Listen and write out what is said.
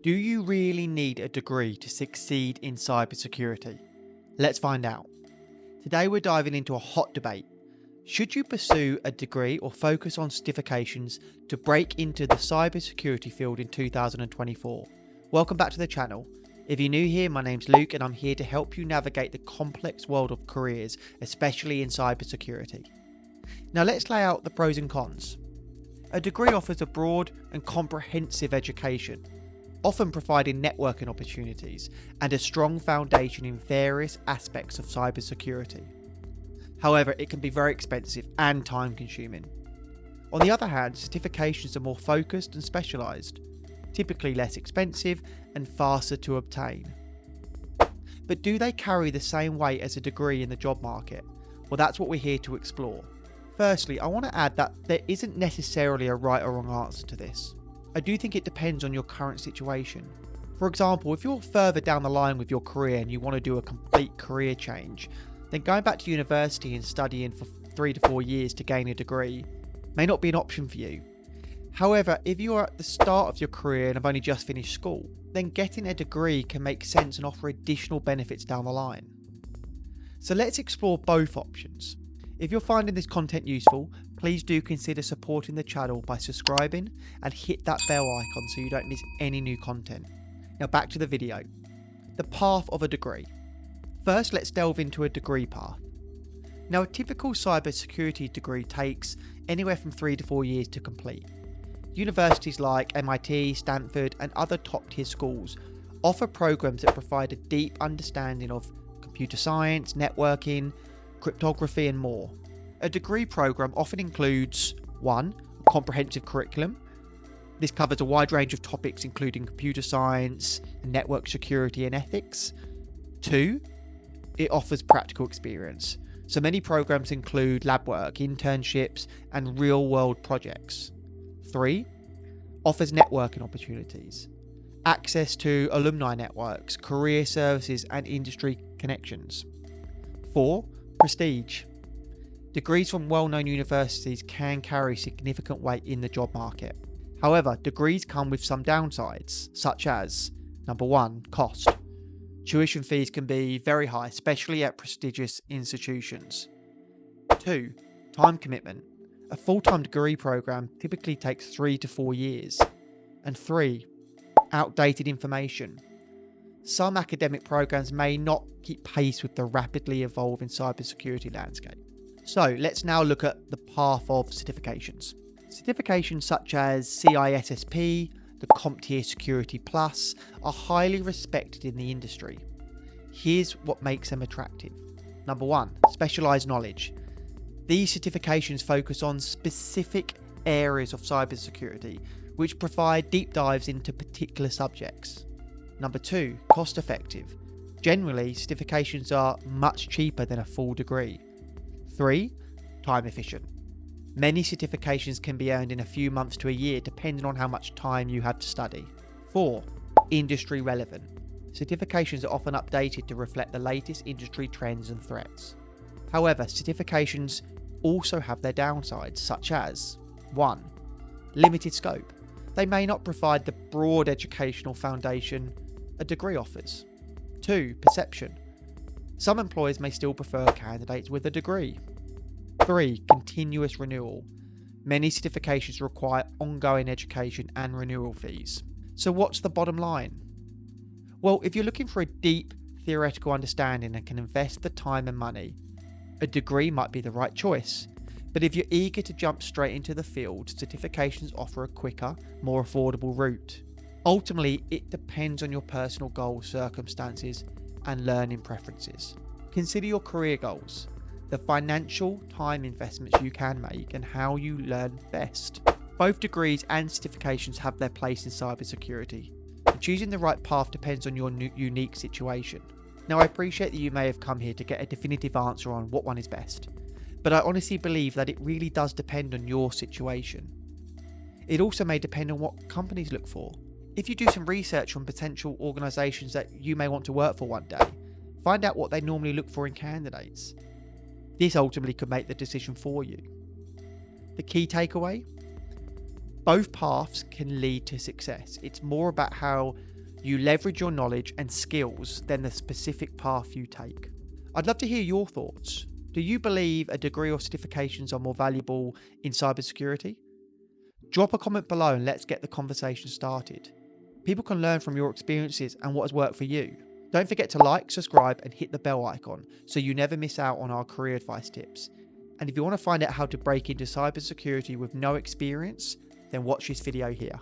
Do you really need a degree to succeed in cybersecurity? Let's find out. Today we're diving into a hot debate. Should you pursue a degree or focus on certifications to break into the cybersecurity field in 2024? Welcome back to the channel. If you're new here, my name's Luke and I'm here to help you navigate the complex world of careers, especially in cybersecurity. Now let's lay out the pros and cons. A degree offers a broad and comprehensive education, often providing networking opportunities and a strong foundation in various aspects of cybersecurity. However, it can be very expensive and time-consuming. On the other hand, certifications are more focused and specialised, typically less expensive and faster to obtain. But do they carry the same weight as a degree in the job market? Well, that's what we're here to explore. Firstly, I want to add that there isn't necessarily a right or wrong answer to this. I do think it depends on your current situation. For example, if you're further down the line with your career and you want to do a complete career change, then going back to university and studying for 3 to 4 years to gain a degree may not be an option for you. However, if you are at the start of your career and have only just finished school, then getting a degree can make sense and offer additional benefits down the line. So let's explore both options. If you're finding this content useful, please do consider supporting the channel by subscribing and hit that bell icon so you don't miss any new content. Now back to the video. The path of a degree. First, let's delve into a degree path. Now a typical cybersecurity degree takes anywhere from 3 to 4 years to complete. Universities like MIT, Stanford and other top tier schools offer programs that provide a deep understanding of computer science, networking, cryptography and more. A degree program often includes 1. A comprehensive curriculum. This covers a wide range of topics including computer science, network security and ethics. 2. It offers practical experience. So many programs include lab work, internships and real world projects. 3. Offers networking opportunities. Access to alumni networks, career services and industry connections. 4. Prestige. Degrees from well-known universities can carry significant weight in the job market. However, degrees come with some downsides, such as, number 1, cost. Tuition fees can be very high, especially at prestigious institutions. 2, time commitment. A full-time degree program typically takes 3 to 4 years. And 3, outdated information. Some academic programs may not keep pace with the rapidly evolving cybersecurity landscape. So let's now look at the path of certifications. Certifications such as CISSP, the CompTIA Security Plus are highly respected in the industry. Here's what makes them attractive. Number 1, specialised knowledge. These certifications focus on specific areas of cybersecurity, which provide deep dives into particular subjects. Number 2, cost effective. Generally, certifications are much cheaper than a full degree. 3, time efficient. Many certifications can be earned in a few months to a year depending on how much time you have to study. 4, industry relevant. Certifications are often updated to reflect the latest industry trends and threats. However, certifications also have their downsides, such as 1, limited scope. They may not provide the broad educational foundation a degree offers. 2, perception. Some employers may still prefer candidates with a degree. 3, continuous renewal. Many certifications require ongoing education and renewal fees. So what's the bottom line? Well, if you're looking for a deep theoretical understanding and can invest the time and money, a degree might be the right choice. But if you're eager to jump straight into the field, certifications offer a quicker, more affordable route. Ultimately, it depends on your personal goals, circumstances, and learning preferences. Consider your career goals, the financial time investments you can make, and how you learn best. Both degrees and certifications have their place in cybersecurity. Choosing the right path depends on your unique situation. Now, I appreciate that you may have come here to get a definitive answer on what one is best, but I honestly believe that it really does depend on your situation. It also may depend on what companies look for. If you do some research on potential organisations that you may want to work for one day, find out what they normally look for in candidates. This ultimately could make the decision for you. The key takeaway? Both paths can lead to success. It's more about how you leverage your knowledge and skills than the specific path you take. I'd love to hear your thoughts. Do you believe a degree or certifications are more valuable in cybersecurity? Drop a comment below and let's get the conversation started. People can learn from your experiences and what has worked for you. Don't forget to like, subscribe, and hit the bell icon so you never miss out on our career advice tips. And if you want to find out how to break into cybersecurity with no experience, then watch this video here.